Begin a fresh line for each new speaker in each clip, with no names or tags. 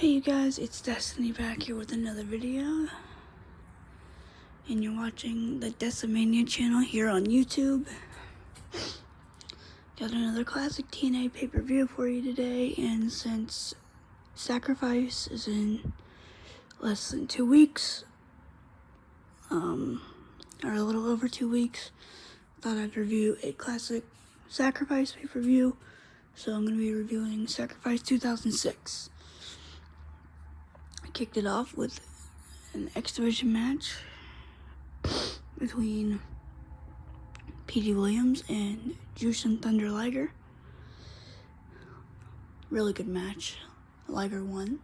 Hey you guys, it's Destiny back here with another video, and you're watching the Decimania channel here on YouTube. Got another classic TNA pay-per-view for you today, and since Sacrifice is in less than 2 weeks, or a little over 2 weeks, thought I'd review a classic Sacrifice pay-per-view, so I'm going to be reviewing Sacrifice 2006. I kicked it off with an X Division match between P.D. Williams and Jushin Thunder Liger. Really good match. Liger won.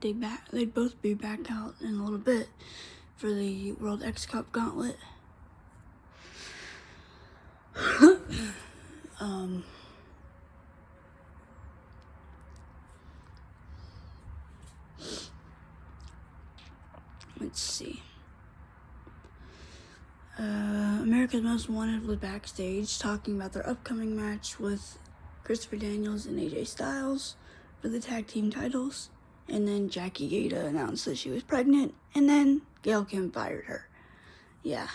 They'd both be back out in a little bit for the World X Cup Gauntlet. Let's see. America's Most Wanted was backstage talking about their upcoming match with Christopher Daniels and AJ Styles for the tag team titles. And then Jackie Gata announced that she was pregnant, and then Gail Kim fired her. Yeah.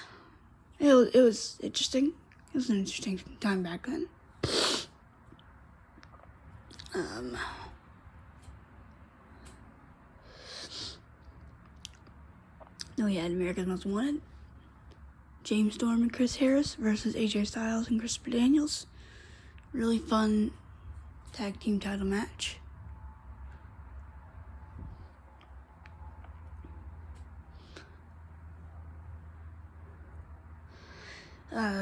It was interesting. It was an interesting time back then. Then we had America's Most Wanted, James Storm and Chris Harris versus AJ Styles and Christopher Daniels. Really fun tag team title match.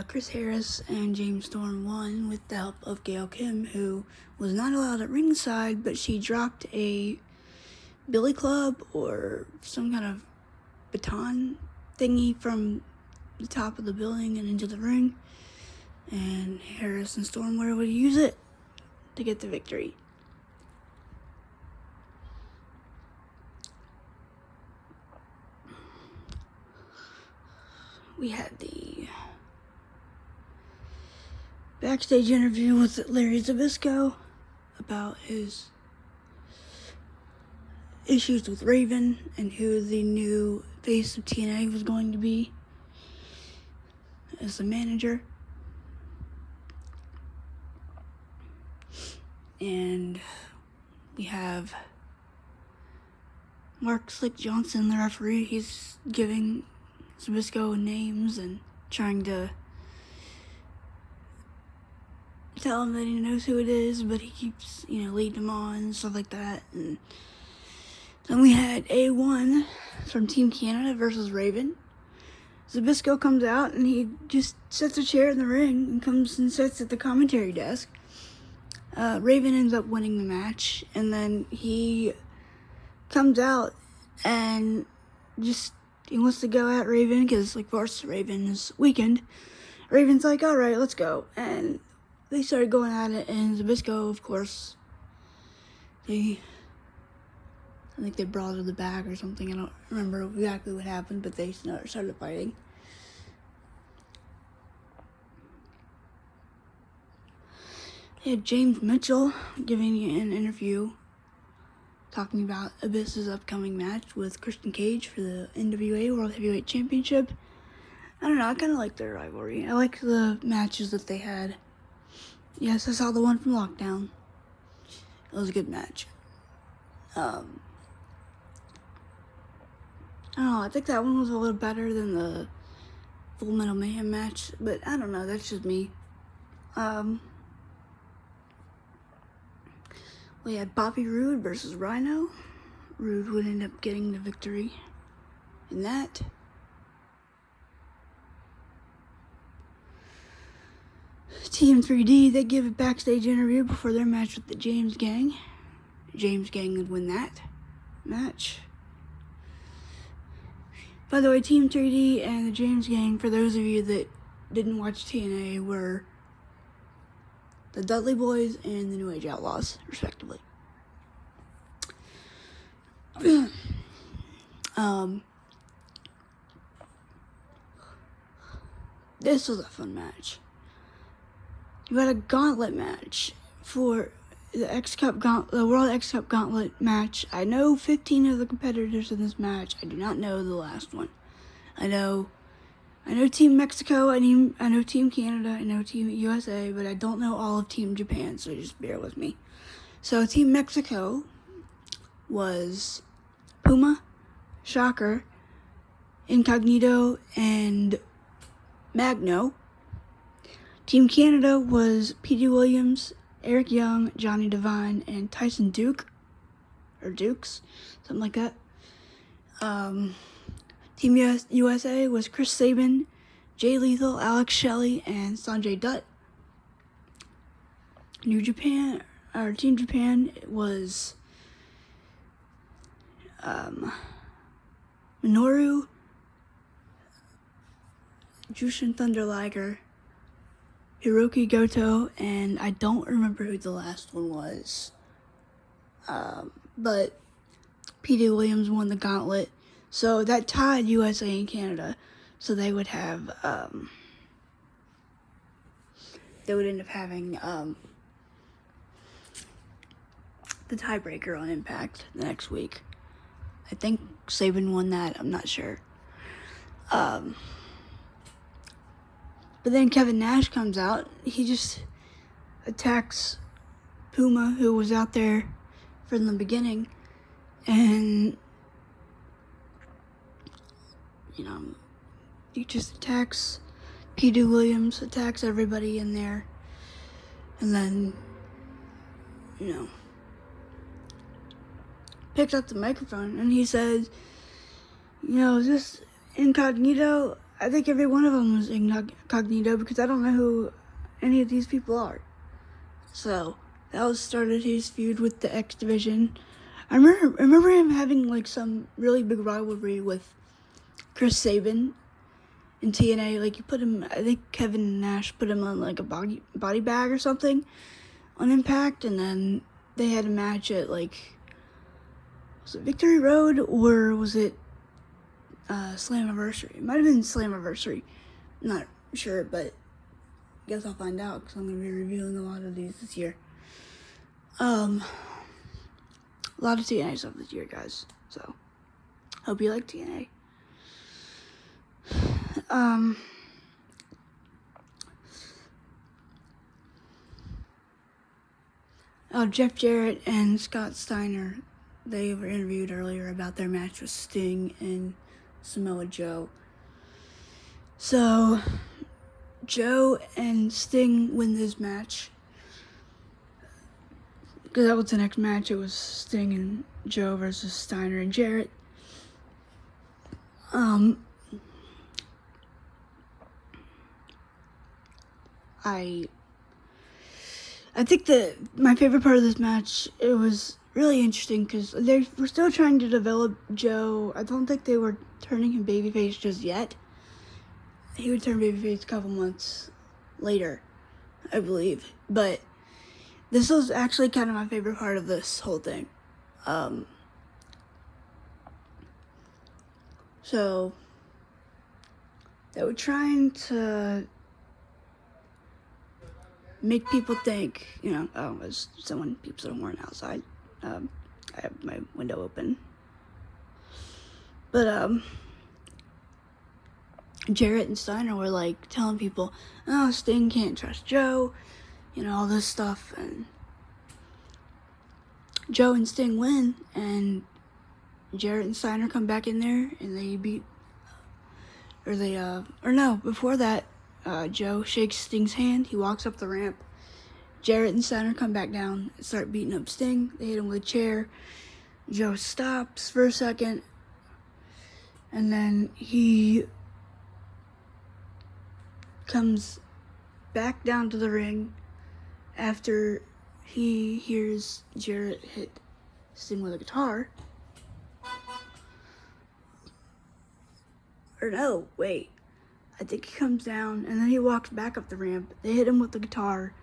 Chris Harris and James Storm won with the help of Gail Kim, who was not allowed at ringside, but she dropped a billy club or some kind of baton thingy from the top of the building and into the ring, and Harris and Storm were able to use it to get the victory. We had the backstage interview with Larry Zbyszko about his issues with Raven and who the new face of TNA was going to be as the manager. And we have Mark Slick Johnson, the referee. He's giving Zbyszko names and trying to tell him that he knows who it is, but he keeps, leading him on and stuff like that. And then we had A1 from Team Canada versus Raven. Zbyszko comes out and he just sets a chair in the ring and comes and sits at the commentary desk. Raven ends up winning the match, and then he comes out and he wants to go at Raven because, of course, Raven is weakened. Raven's like, all right, let's go. And they started going at it, and Zbyszko, of course, I think they brought her the back or something. I don't remember exactly what happened, but they started fighting. They had James Mitchell giving an interview talking about Abyss's upcoming match with Christian Cage for the NWA World Heavyweight Championship. I don't know, I kind of like their rivalry. I like the matches that they had. Yes, I saw the one from Lockdown. It was a good match. I don't know, I think that one was a little better than the Full Metal Mayhem match, but I don't know, that's just me. We had Bobby Roode versus Rhino. Roode would end up getting the victory in that. Team 3D, they give a backstage interview before their match with the James Gang. James Gang would win that match. By the way, Team 3D and the James Gang, for those of you that didn't watch TNA, were the Dudley Boys and the New Age Outlaws, respectively. This was a fun match. You had a gauntlet match for the World X Cup Gauntlet match. I know 15 of the competitors in this match. I do not know the last one. I know Team Mexico, I know Team Canada, I know Team USA, but I don't know all of Team Japan, so just bear with me. So Team Mexico was Puma, Shocker, Incognito, and Magno. Team Canada was P.D. Williams, Eric Young, Johnny Devine, and Tyson Dukes, something like that. Team USA was Chris Sabin, Jay Lethal, Alex Shelley, and Sanjay Dutt. Team Japan was Minoru, Jushin Thunder Liger, Hiroki Goto, and I don't remember who the last one was. But P.D. Williams won the gauntlet. So that tied USA and Canada. So they would have, they would end up having the tiebreaker on Impact the next week. I think Sabin won that. I'm not sure. But then Kevin Nash comes out. He just attacks Puma, who was out there from the beginning. And, he just attacks P.D. Williams, attacks everybody in there. And then, picks up the microphone and he says, is this Incognito? I think every one of them was Incognito because I don't know who any of these people are. So that started his feud with the X Division. I remember him having some really big rivalry with Chris Sabin in TNA. You put him, I think Kevin Nash put him on a body bag or something on Impact, and then they had a match at was it Victory Road or was it Slammiversary? It might have been Slammiversary. I'm not sure, but I guess I'll find out because I'm going to be reviewing a lot of these this year. A lot of TNA stuff this year, guys. So, hope you like TNA. Jeff Jarrett and Scott Steiner, they were interviewed earlier about their match with Sting and Samoa Joe. So, Joe and Sting win this match. Because that was the next match. It was Sting and Joe versus Steiner and Jarrett. I think that my favorite part of this match, it was really interesting because they were still trying to develop Joe. I don't think they were turning him babyface just yet. He would turn babyface a couple months later, I believe. But this was actually kind of my favorite part of this whole thing. So they were trying to make people think, as someone peeps a horn outside. I have my window open. But, Jarrett and Steiner were, telling people, oh, Sting can't trust Joe, all this stuff, and Joe and Sting win, and Jarrett and Steiner come back in there, and they before that, Joe shakes Sting's hand. He walks up the ramp. Jarrett and Steiner come back down and start beating up Sting. They hit him with a chair. Joe stops for a second. And then he comes back down to the ring after he hears Jarrett hit Sting with a guitar. Or no, wait. I think he comes down, and then he walks back up the ramp. They hit him with the guitar,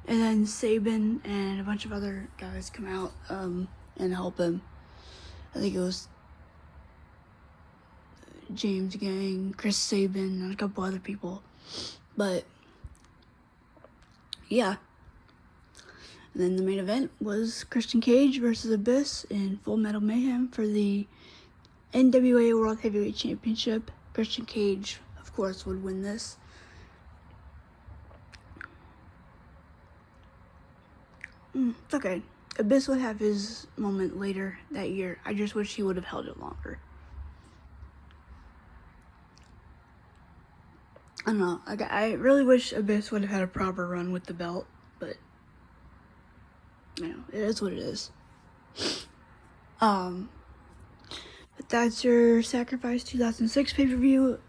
and then Sabin and a bunch of other guys come out and help him. I think it was James Gang, Chris Sabin, and a couple other people. But, yeah. And then the main event was Christian Cage versus Abyss in Full Metal Mayhem for the NWA World Heavyweight Championship. Christian Cage, of course, would win this. It's okay. Abyss would have his moment later that year. I just wish he would have held it longer. I don't know. I really wish Abyss would have had a proper run with the belt, but you know, it is what it is. But that's your Sacrifice 2006 pay-per-view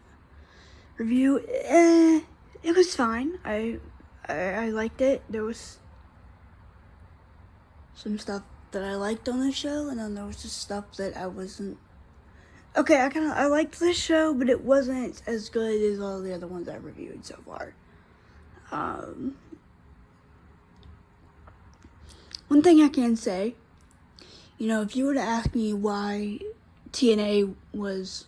review. It was fine. I liked it. There was some stuff that I liked on the show, and then there was just stuff that I wasn't. Okay, I liked this show, but it wasn't as good as all the other ones I've reviewed so far. One thing I can say, you know, if you were to ask me why TNA was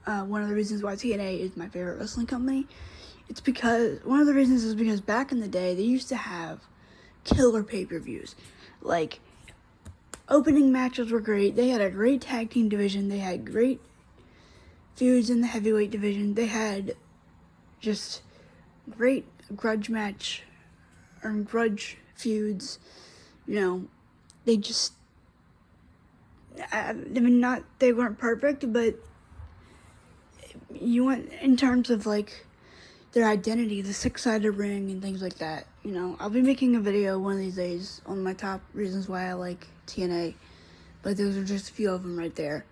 one of the reasons why TNA is my favorite wrestling company, it's because one of the reasons is because back in the day they used to have killer pay-per-views. Like, opening matches were great. They had a great tag team division. They had great feuds in the heavyweight division. They had just great grudge feuds. You know, they just, I mean, not, they weren't perfect, but you went in terms of like their identity, the six-sided ring and things like that. You know, I'll be making a video one of these days on my top reasons why I like TNA, but those are just a few of them right there.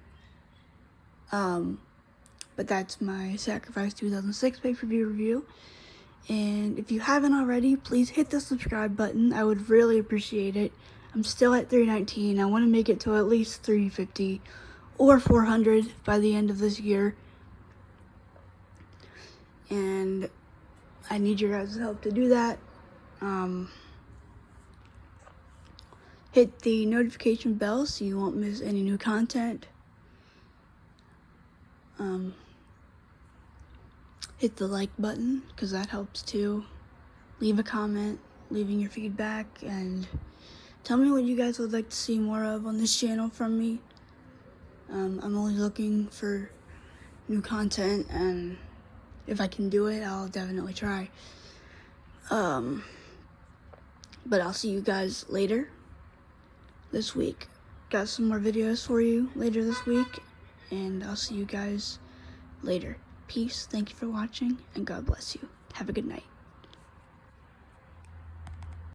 But that's my Sacrifice 2006 pay-per-view review. And if you haven't already, please hit the subscribe button. I would really appreciate it. I'm still at 319. I want to make it to at least 350 or 400 by the end of this year. And I need your guys' help to do that. Hit the notification bell so you won't miss any new content. Hit the like button, because that helps too. Leave a comment, leaving your feedback, and tell me what you guys would like to see more of on this channel from me. I'm only looking for new content, and if I can do it, I'll definitely try. But I'll see you guys later this week. Got some more videos for you later this week, and I'll see you guys later. Peace, thank you for watching, and God bless you. Have a good night.